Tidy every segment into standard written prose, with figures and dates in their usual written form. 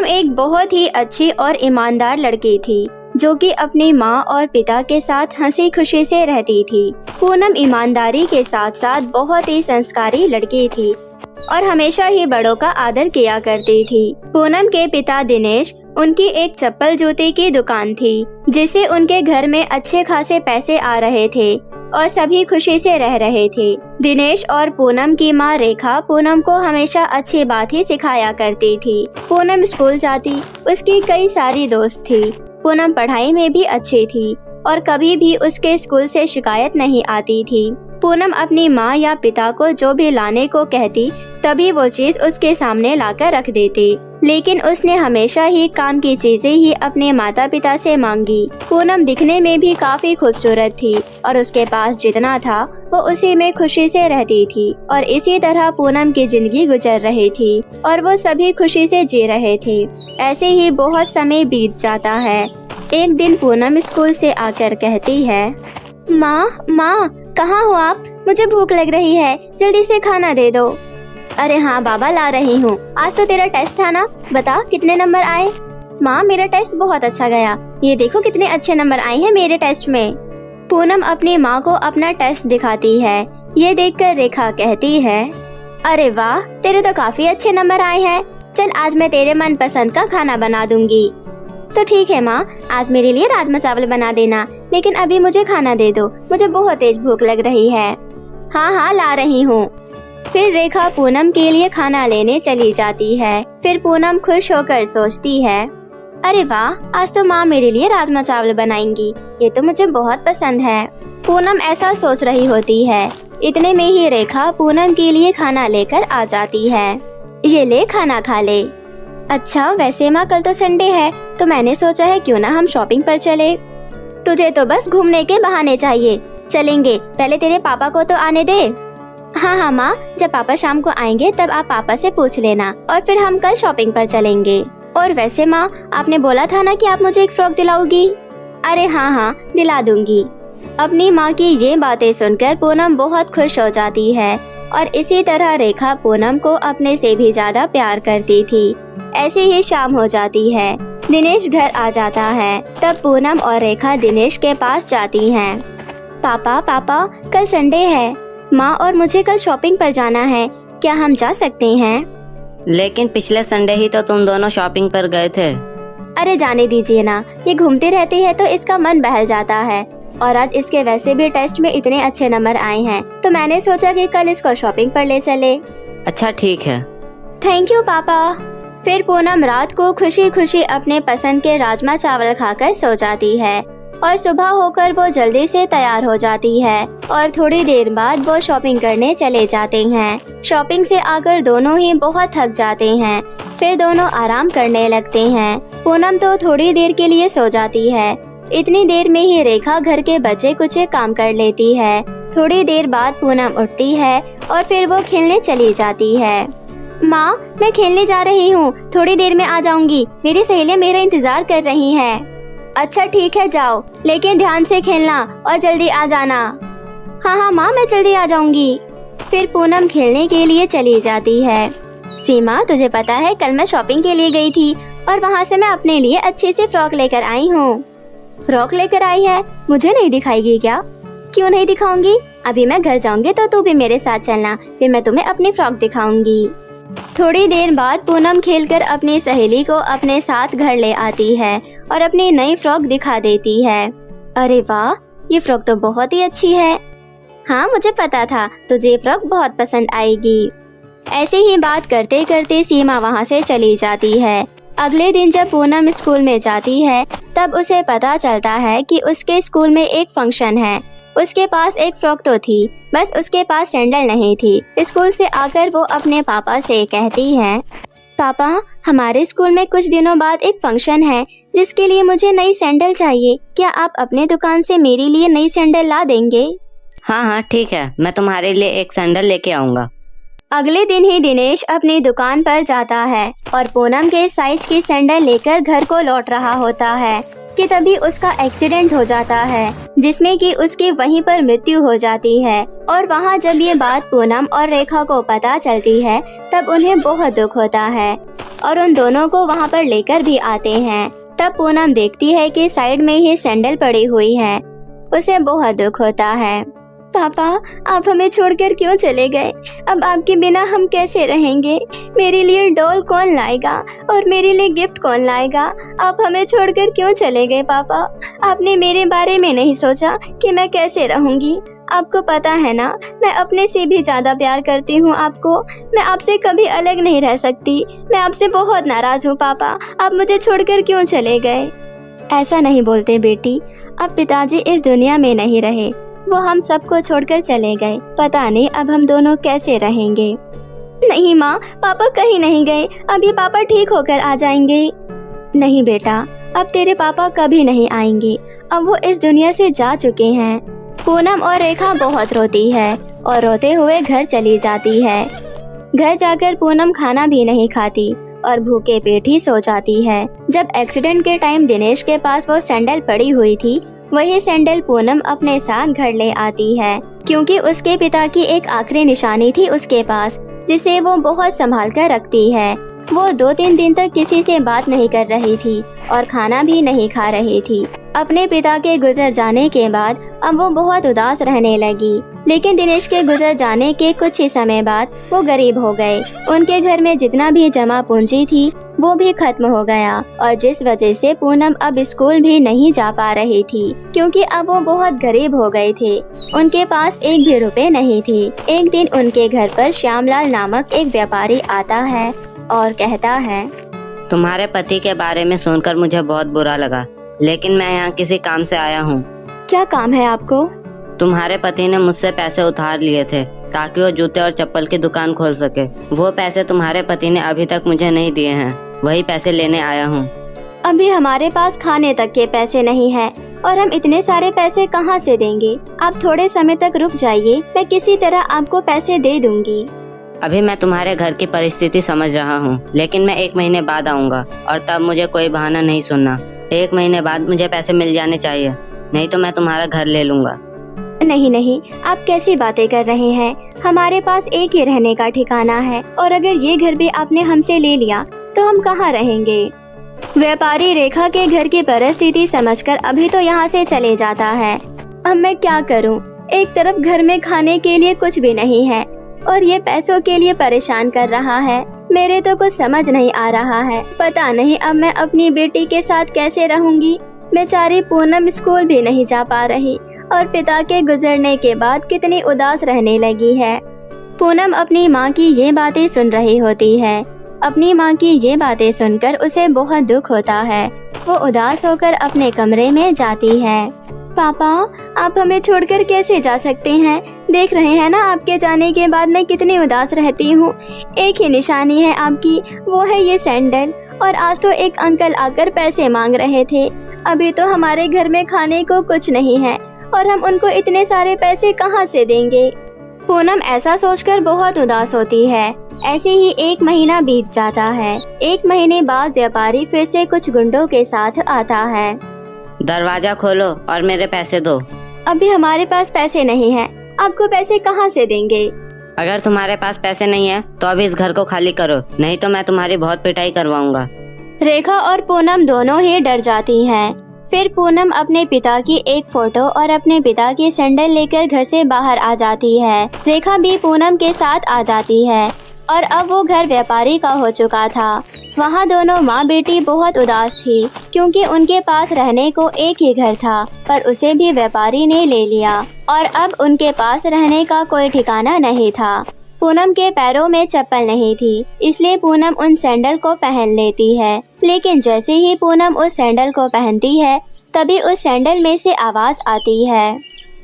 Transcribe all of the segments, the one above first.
पूनम एक बहुत ही अच्छी और ईमानदार लड़की थी जो कि अपनी माँ और पिता के साथ हंसी खुशी से रहती थी। पूनम ईमानदारी के साथ साथ बहुत ही संस्कारी लड़की थी और हमेशा ही बड़ों का आदर किया करती थी। पूनम के पिता दिनेश, उनकी एक चप्पल जूते की दुकान थी जिससे उनके घर में अच्छे खासे पैसे आ रहे थे और सभी खुशी से रह रहे थे। दिनेश और पूनम की माँ रेखा पूनम को हमेशा अच्छी बात ही सिखाया करती थी। पूनम स्कूल जाती, उसकी कई सारी दोस्त थी। पूनम पढ़ाई में भी अच्छी थी और कभी भी उसके स्कूल से शिकायत नहीं आती थी। पूनम अपनी माँ या पिता को जो भी लाने को कहती तभी वो चीज उसके सामने लाकर रख देती, लेकिन उसने हमेशा ही काम की चीजें ही अपने माता पिता से मांगी। पूनम दिखने में भी काफी खूबसूरत थी और उसके पास जितना था वो उसी में खुशी से रहती थी और इसी तरह पूनम की जिंदगी गुजर रही थी और वो सभी खुशी से जी रहे थे। ऐसे ही बहुत समय बीत जाता है। एक दिन पूनम स्कूल से आकर कहती है, माँ कहाँ हो आप? मुझे भूख लग रही है, जल्दी से खाना दे दो। अरे हाँ बाबा, ला रही हूँ। आज तो तेरा टेस्ट था ना, बता कितने नंबर आए? माँ मेरा टेस्ट बहुत अच्छा गया, ये देखो कितने अच्छे नंबर आए हैं मेरे टेस्ट में। पूनम अपनी माँ को अपना टेस्ट दिखाती है। ये देखकर रेखा कहती है, अरे वाह, तेरे तो काफी अच्छे नंबर आए हैं। चल आज मैं तेरे मनपसंद का खाना बना दूंगी। तो ठीक है माँ, आज मेरे लिए राजमा चावल बना देना, लेकिन अभी मुझे खाना दे दो, मुझे बहुत तेज भूख लग रही है। हाँ ला रही हूँ। फिर रेखा पूनम के लिए खाना लेने चली जाती है। फिर पूनम खुश होकर सोचती है, अरे वाह, आज तो माँ मेरे लिए राजमा चावल बनाएंगी, ये तो मुझे बहुत पसंद है। पूनम ऐसा सोच रही होती है। इतने में ही रेखा पूनम के लिए खाना लेकर आ जाती है। ये ले, खाना खा ले। अच्छा, वैसे माँ कल तो संडे है, तो मैंने सोचा है क्यों ना हम शॉपिंग पर चले। तुझे तो बस घूमने के बहाने चाहिए। चलेंगे, पहले तेरे पापा को तो आने दे। हाँ माँ, जब पापा शाम को आएंगे तब आप पापा से पूछ लेना और फिर हम कल शॉपिंग पर चलेंगे। और वैसे माँ, आपने बोला था ना कि आप मुझे एक फ्रॉक दिलाओगी। अरे हाँ दिला दूंगी। अपनी माँ की ये बातें सुनकर पूनम बहुत खुश हो जाती है और इसी तरह रेखा पूनम को अपने से भी ज्यादा प्यार करती थी। ऐसे ही शाम हो जाती है। दिनेश घर आ जाता है। तब पूनम और रेखा दिनेश के पास जाती हैं। पापा कल संडे है, माँ और मुझे कल शॉपिंग पर जाना है, क्या हम जा सकते हैं? लेकिन पिछले संडे ही तो तुम दोनों शॉपिंग पर गए थे। अरे जाने दीजिए ना, ये घूमती रहती है तो इसका मन बहल जाता है और आज इसके वैसे भी टेस्ट में इतने अच्छे नंबर आए हैं, तो मैंने सोचा कि कल इसको शॉपिंग पर ले चले। अच्छा ठीक है। थैंक यू पापा। फिर पूनम रात को खुशी खुशी अपने पसंद के राजमा चावल खाकर सो जाती है और सुबह होकर वो जल्दी से तैयार हो जाती है और थोड़ी देर बाद वो शॉपिंग करने चले जाते हैं। शॉपिंग से आकर दोनों ही बहुत थक जाते हैं। फिर दोनों आराम करने लगते हैं। पूनम तो थोड़ी देर के लिए सो जाती है। इतनी देर में ही रेखा घर के बचे कुछ काम कर लेती है। थोड़ी देर बाद पूनम उठती है और फिर वो खेलने चली जाती है। माँ, मैं खेलने जा रही हूँ, थोड़ी देर में आ जाऊंगी, मेरी सहेलियाँ मेरा इंतजार कर रही हैं। अच्छा ठीक है, जाओ, लेकिन ध्यान से खेलना और जल्दी आ जाना। हाँ माँ, मैं जल्दी आ जाऊंगी। फिर पूनम खेलने के लिए चली जाती है। सीमा, तुझे पता है कल मैं शॉपिंग के लिए गई थी और वहाँ से मैं अपने लिए अच्छी सी फ्रॉक लेकर आई हूँ। फ्रॉक लेकर आई है? मुझे नहीं दिखाएगी क्या? क्यों नहीं दिखाऊंगी, अभी मैं घर जाऊंगी तो तू भी मेरे साथ चलना, फिर मैं तुम्हें अपनी फ्रॉक दिखाऊंगी। थोड़ी देर बाद पूनम खेलकर अपनी सहेली को अपने साथ घर ले आती है और अपनी नई फ्रॉक दिखा देती है। अरे वाह, ये फ्रॉक तो बहुत ही अच्छी है। हाँ, मुझे पता था तुझे ये फ्रॉक बहुत पसंद आएगी। ऐसे ही बात करते करते सीमा वहाँ से चली जाती है। अगले दिन जब पूनम स्कूल में जाती है तब उसे पता चलता है कि उसके स्कूल में एक फंक्शन है। उसके पास एक फ्रॉक तो थी, बस उसके पास सैंडल नहीं थी। स्कूल से आकर वो अपने पापा से कहती है, पापा, हमारे स्कूल में कुछ दिनों बाद एक फंक्शन है जिसके लिए मुझे नई सैंडल चाहिए, क्या आप अपने दुकान से मेरे लिए नई सैंडल ला देंगे? हाँ ठीक है, मैं तुम्हारे लिए एक सैंडल लेके आऊँगा। अगले दिन ही दिनेश अपनी दुकान पर जाता है और पूनम के साइज की सैंडल लेकर घर को लौट रहा होता है। कि तभी उसका एक्सीडेंट हो जाता है, जिसमें कि उसकी वहीं पर मृत्यु हो जाती है। और वहाँ जब ये बात पूनम और रेखा को पता चलती है तब उन्हें बहुत दुख होता है और उन दोनों को वहाँ पर लेकर भी आते हैं। तब पूनम देखती है कि साइड में ही सैंडल पड़ी हुई है। उसे बहुत दुख होता है। पापा, आप हमें छोड़कर क्यों चले गए? अब आपके बिना हम कैसे रहेंगे? मेरे लिए डॉल कौन लाएगा और मेरे लिए गिफ्ट कौन लाएगा? आप हमें छोड़कर क्यों चले गए पापा? आपने मेरे बारे में नहीं सोचा कि मैं कैसे रहूंगी? आपको पता है ना, मैं अपने से भी ज्यादा प्यार करती हूँ आपको। मैं आपसे कभी अलग नहीं रह सकती। मैं आपसे बहुत नाराज हूँ पापा, आप मुझे छोड़कर क्यों चले गए? ऐसा नहीं बोलते बेटी, अब पिताजी इस दुनिया में नहीं रहे, वो हम सबको छोड़कर चले गए। पता नहीं अब हम दोनों कैसे रहेंगे। नहीं माँ, पापा कहीं नहीं गए, अभी पापा ठीक होकर आ जाएंगे। नहीं बेटा, अब तेरे पापा कभी नहीं आएंगे, अब वो इस दुनिया से जा चुके हैं। पूनम और रेखा बहुत रोती है और रोते हुए घर चली जाती है। घर जाकर पूनम खाना भी नहीं खाती और भूखे पेट ही सो जाती है। जब एक्सीडेंट के टाइम दिनेश के पास वो सैंडल पड़ी हुई थी, वही सैंडल पूनम अपने साथ घर ले आती है, क्योंकि उसके पिता की एक आखिरी निशानी थी उसके पास, जिसे वो बहुत संभाल कर रखती है। वो 2-3 दिन तक किसी से बात नहीं कर रही थी और खाना भी नहीं खा रही थी। अपने पिता के गुजर जाने के बाद अब वो बहुत उदास रहने लगी। लेकिन दिनेश के गुजर जाने के कुछ ही समय बाद वो गरीब हो गए। उनके घर में जितना भी जमा पूंजी थी वो भी खत्म हो गया और जिस वजह से पूनम अब स्कूल भी नहीं जा पा रही थी, क्योंकि अब वो बहुत गरीब हो गए थे। उनके पास एक भी रुपए नहीं थे। एक दिन उनके घर पर श्यामलाल नामक एक व्यापारी आता है और कहता है, तुम्हारे पति के बारे में सुनकर मुझे बहुत बुरा लगा, लेकिन मैं यहाँ किसी काम से आया हूँ। क्या काम है आपको? तुम्हारे पति ने मुझसे पैसे उधार लिए थे ताकि वो जूते और चप्पल की दुकान खोल सके। वो पैसे तुम्हारे पति ने अभी तक मुझे नहीं दिए हैं, वही पैसे लेने आया हूँ। अभी हमारे पास खाने तक के पैसे नहीं हैं और हम इतने सारे पैसे कहाँ से देंगे? आप थोड़े समय तक रुक जाइए, मैं किसी तरह आपको पैसे दे दूंगी। अभी मैं तुम्हारे घर की परिस्थिति समझ रहा हूँ, लेकिन मैं 1 महीने बाद आऊँगा और तब मुझे कोई बहाना नहीं सुनना। 1 महीने बाद मुझे पैसे मिल जाने चाहिए, नहीं तो मैं तुम्हारा घर ले लूँगा। नहीं नहीं, आप कैसी बातें कर रहे हैं? हमारे पास एक ही रहने का ठिकाना है और अगर ये घर भी आपने हमसे ले लिया तो हम कहाँ रहेंगे? व्यापारी रेखा के घर की परिस्थिति समझकर अभी तो यहाँ से चले जाता है। अब मैं क्या करूँ? एक तरफ घर में खाने के लिए कुछ भी नहीं है और ये पैसों के लिए परेशान कर रहा है। मेरे तो कुछ समझ नहीं आ रहा है। पता नहीं अब मैं अपनी बेटी के साथ कैसे रहूंगी। बेचारी पूनम स्कूल भी नहीं जा पा रही और पिता के गुजरने के बाद कितनी उदास रहने लगी है। पूनम अपनी माँ की ये बातें सुन रही होती है। अपनी माँ की ये बातें सुनकर उसे बहुत दुख होता है। वो उदास होकर अपने कमरे में जाती है। पापा, आप हमें छोड़कर कैसे जा सकते हैं? देख रहे हैं ना, आपके जाने के बाद मैं कितनी उदास रहती हूँ। एक ही निशानी है आपकी, वो है ये सैंडल। और आज तो एक अंकल आकर पैसे मांग रहे थे। अभी तो हमारे घर में खाने को कुछ नहीं है और हम उनको इतने सारे पैसे कहाँ से देंगे? पूनम ऐसा सोचकर बहुत उदास होती है। ऐसे ही 1 महीना बीत जाता है। 1 महीने बाद व्यापारी फिर से कुछ गुंडों के साथ आता है। दरवाजा खोलो और मेरे पैसे दो। अभी हमारे पास पैसे नहीं हैं। आपको पैसे कहाँ से देंगे? अगर तुम्हारे पास पैसे नहीं है तो अभी इस घर को खाली करो, नहीं तो मैं तुम्हारी बहुत पिटाई करवाऊंगा। रेखा और पूनम दोनों ही डर जाती हैं। फिर पूनम अपने पिता की एक फोटो और अपने पिता की सैंडल लेकर घर से बाहर आ जाती है। रेखा भी पूनम के साथ आ जाती है और अब वो घर व्यापारी का हो चुका था। वहाँ दोनों माँ बेटी बहुत उदास थी, क्योंकि उनके पास रहने को एक ही घर था, पर उसे भी व्यापारी ने ले लिया और अब उनके पास रहने का कोई ठिकाना नहीं था। पूनम के पैरों में चप्पल नहीं थी, इसलिए पूनम उन सैंडल को पहन लेती है। लेकिन जैसे ही पूनम उस सैंडल को पहनती है, तभी उस सैंडल में से आवाज आती है।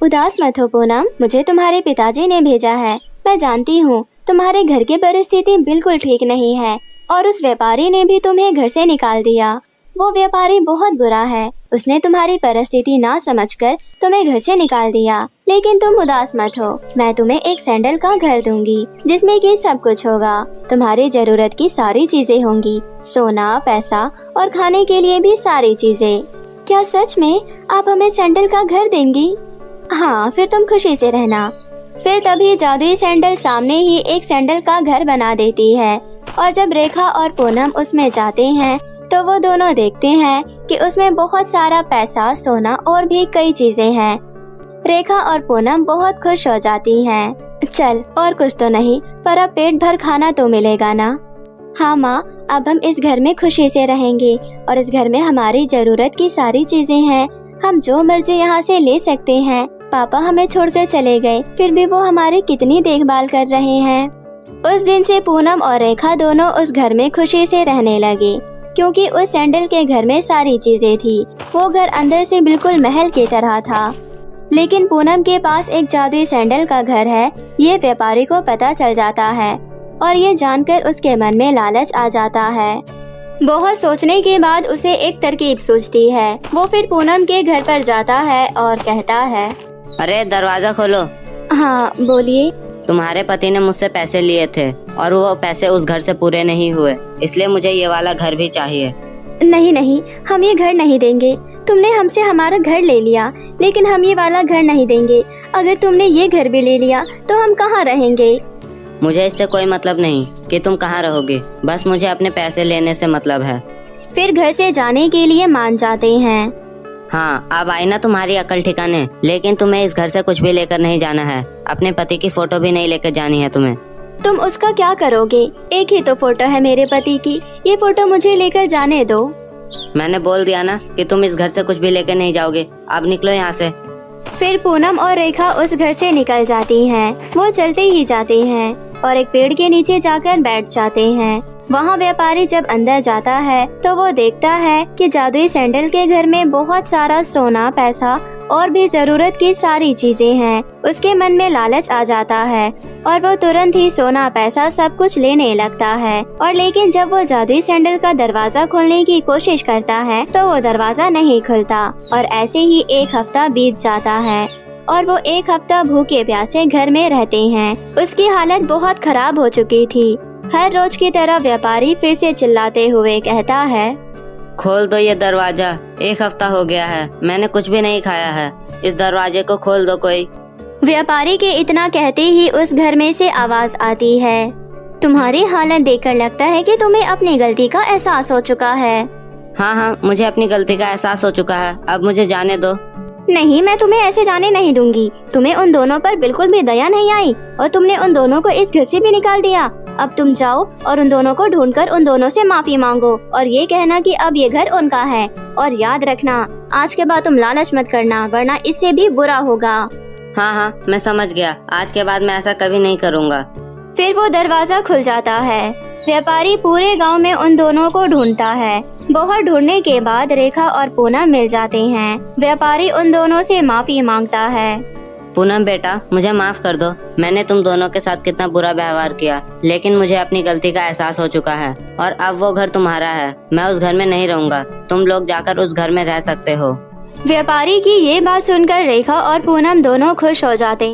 उदास मत हो पूनम, मुझे तुम्हारे पिताजी ने भेजा है। मैं जानती हूँ तुम्हारे घर की परिस्थिति बिल्कुल ठीक नहीं है और उस व्यापारी ने भी तुम्हें घर से निकाल दिया। वो व्यापारी बहुत बुरा है, उसने तुम्हारी परिस्थिति ना समझकर तुम्हें घर से निकाल दिया। लेकिन तुम उदास मत हो, मैं तुम्हें एक सैंडल का घर दूंगी जिसमें कि सब कुछ होगा। तुम्हारी जरूरत की सारी चीजें होंगी, सोना, पैसा और खाने के लिए भी सारी चीजें। क्या सच में आप हमें सैंडल का घर देंगी? हाँ, फिर तुम खुशी से रहना। फिर तभी जादुई सैंडल सामने ही एक सैंडल का घर बना देती है और जब रेखा और पूनम उसमें जाते हैं तो वो दोनों देखते हैं कि उसमें बहुत सारा पैसा, सोना और भी कई चीजें हैं। रेखा और पूनम बहुत खुश हो जाती हैं। चल, और कुछ तो नहीं, पर अब पेट भर खाना तो मिलेगा ना। हाँ माँ, अब हम इस घर में खुशी से रहेंगे और इस घर में हमारी जरूरत की सारी चीजें हैं। हम जो मर्जी यहाँ से ले सकते हैं। पापा हमें छोड़कर चले गए, फिर भी वो हमारी कितनी देखभाल कर रहे हैं। उस दिन से पूनम और रेखा दोनों उस घर में खुशी से रहने लगे, क्योंकि उस सैंडल के घर में सारी चीजें थी। वो घर अंदर से बिल्कुल महल की तरह था। लेकिन पूनम के पास एक जादुई सैंडल का घर है, ये व्यापारी को पता चल जाता है और ये जानकर उसके मन में लालच आ जाता है। बहुत सोचने के बाद उसे एक तरकीब सूझती है। वो फिर पूनम के घर पर जाता है और कहता है, अरे दरवाजा खोलो। हाँ बोलिए। तुम्हारे पति ने मुझसे पैसे लिए थे और वो पैसे उस घर से पूरे नहीं हुए, इसलिए मुझे ये वाला घर भी चाहिए। नहीं नहीं, हम ये घर नहीं देंगे। तुमने हमसे हमारा घर ले लिया, लेकिन हम ये वाला घर नहीं देंगे। अगर तुमने ये घर भी ले लिया तो हम कहाँ रहेंगे? मुझे इससे कोई मतलब नहीं कि तुम कहाँ रहोगे, बस मुझे अपने पैसे लेने से मतलब है। फिर घर से जाने के लिए मान जाते हैं। हाँ, अब आई ना तुम्हारी अकल ठिकाने। लेकिन तुम्हें इस घर से कुछ भी लेकर नहीं जाना है। अपने पति की फोटो भी नहीं लेकर जानी है तुम्हें। तुम उसका क्या करोगे? एक ही तो फोटो है मेरे पति की, ये फोटो मुझे लेकर जाने दो। मैंने बोल दिया ना कि तुम इस घर से कुछ भी लेकर नहीं जाओगे। अब निकलो यहाँ से। फिर पूनम और रेखा उस घर से निकल जाती हैं। वो चलते ही जाते हैं और एक पेड़ के नीचे जाकर बैठ जाते हैं। वहाँ व्यापारी जब अंदर जाता है तो वो देखता है कि जादुई सैंडल के घर में बहुत सारा सोना, पैसा और भी जरूरत की सारी चीजें हैं। उसके मन में लालच आ जाता है और वो तुरंत ही सोना, पैसा सब कुछ लेने लगता है। और लेकिन जब वो जादुई सैंडल का दरवाजा खोलने की कोशिश करता है तो वो दरवाजा नहीं खुलता और ऐसे ही एक हफ्ता बीत जाता है और वो एक हफ्ता भूखे प्यासे घर में रहते हैं। उसकी हालत बहुत खराब हो चुकी थी। हर रोज की तरह व्यापारी फिर से चिल्लाते हुए कहता है, खोल दो ये दरवाजा, एक हफ्ता हो गया है, मैंने कुछ भी नहीं खाया है, इस दरवाजे को खोल दो कोई। व्यापारी के इतना कहते ही उस घर में से आवाज आती है, तुम्हारी हालत देखकर लगता है कि तुम्हें अपनी गलती का एहसास हो चुका है। हाँ, मुझे अपनी गलती का एहसास हो चुका है, अब मुझे जाने दो। नहीं, मैं तुम्हें ऐसे जाने नहीं दूंगी। तुम्हें उन दोनों पर बिल्कुल भी दया नहीं आई और तुमने उन दोनों को इस घर से भी निकाल दिया। अब तुम जाओ और उन दोनों को ढूंढकर उन दोनों से माफी मांगो और ये कहना कि अब ये घर उनका है। और याद रखना, आज के बाद तुम लालच मत करना, वरना इससे भी बुरा होगा। हाँ, मैं समझ गया। आज के बाद मैं ऐसा कभी नहीं करूँगा। फिर वो दरवाजा खुल जाता है। व्यापारी पूरे गांव में उन दोनों को ढूंढता है। बहुत ढूंढने के बाद रेखा और पूनम मिल जाते हैं। व्यापारी उन दोनों से माफी मांगता है। पूनम बेटा, मुझे माफ कर दो। मैंने तुम दोनों के साथ कितना बुरा व्यवहार किया, लेकिन मुझे अपनी गलती का एहसास हो चुका है और अब वो घर तुम्हारा है। मैं उस घर में नहीं रहूंगा, तुम लोग जाकर उस घर में रह सकते हो। व्यापारी की ये बात सुनकर रेखा और पूनम दोनों खुश हो जाते